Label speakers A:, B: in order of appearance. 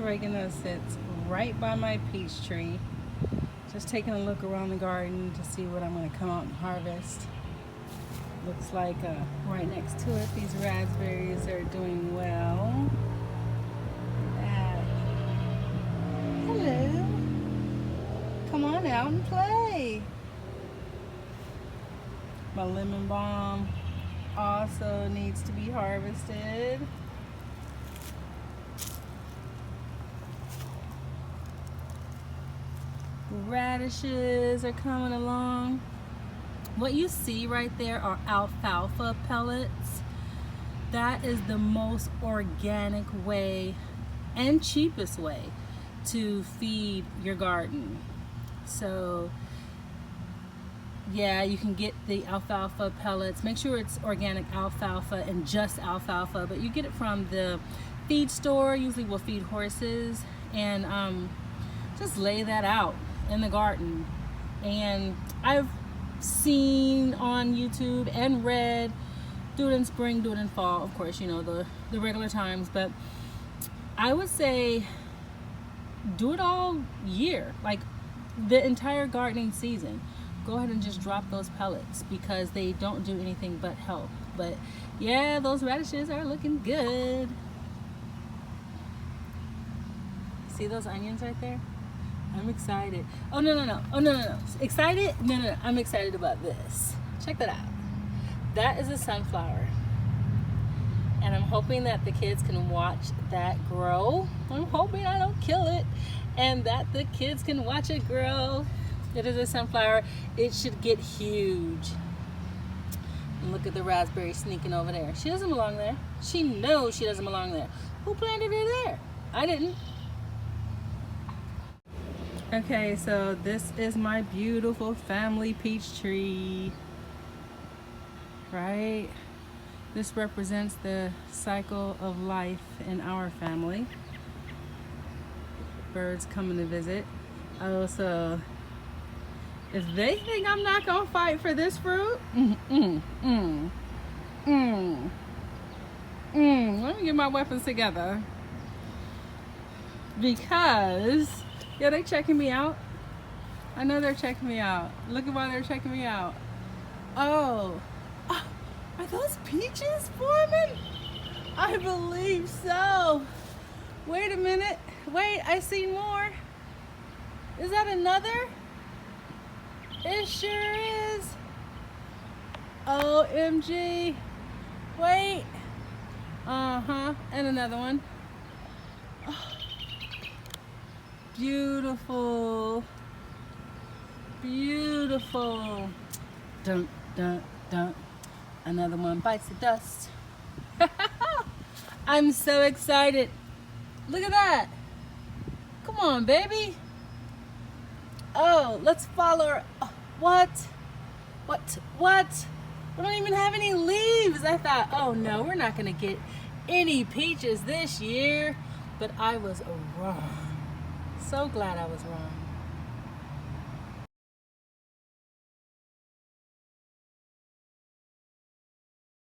A: oregano sits right by my peach tree. Just taking a look around the garden to see what I'm going to come out and harvest. Looks like right next to it, these raspberries are doing well. Hello. Come on out and play. My lemon balm also needs to be harvested. Radishes are coming along. What you see right there are alfalfa pellets. That is the most organic way and cheapest way to feed your garden. So yeah, you can get the alfalfa pellets. Make sure it's organic alfalfa and just alfalfa, but you get it from the feed store. Usually we'll feed horses, and just lay that out in the garden. And I've seen on YouTube and read, do it in spring, do it in fall, of course, you know, the regular times, but I would say do it all year, like the entire gardening season. Go ahead and just drop those pellets because they don't do anything but help. But yeah, those radishes are looking good. See those onions right there? I'm excited. Oh no. Excited? No. I'm excited about this. Check that out. That is a sunflower. And I'm hoping that the kids can watch that grow. I'm hoping I don't kill it and that the kids can watch it grow. It is a sunflower. It should get huge. And look at the raspberry sneaking over there. She doesn't belong there. She knows she doesn't belong there. Who planted her there? I didn't. Okay, so this is my beautiful family peach tree, right? This represents the cycle of life in our family. Birds coming to visit. Also, if they think I'm not gonna fight for this fruit, let me get my weapons together. Because yeah, they checking me out. I know they're checking me out. Look at why they're checking me out. Oh, are those peaches forming? I believe so. Wait a minute. Wait, I see more. Is that another? It sure is. OMG. Wait. And another one. Oh. Beautiful. Beautiful. Dun, dun, dun. Another one bites the dust. I'm so excited. Look at that. Come on, baby. Oh, let's follow her. Oh, what? We don't even have any leaves. I thought, oh no, we're not gonna get any peaches this year. But I was wrong. So glad I was wrong.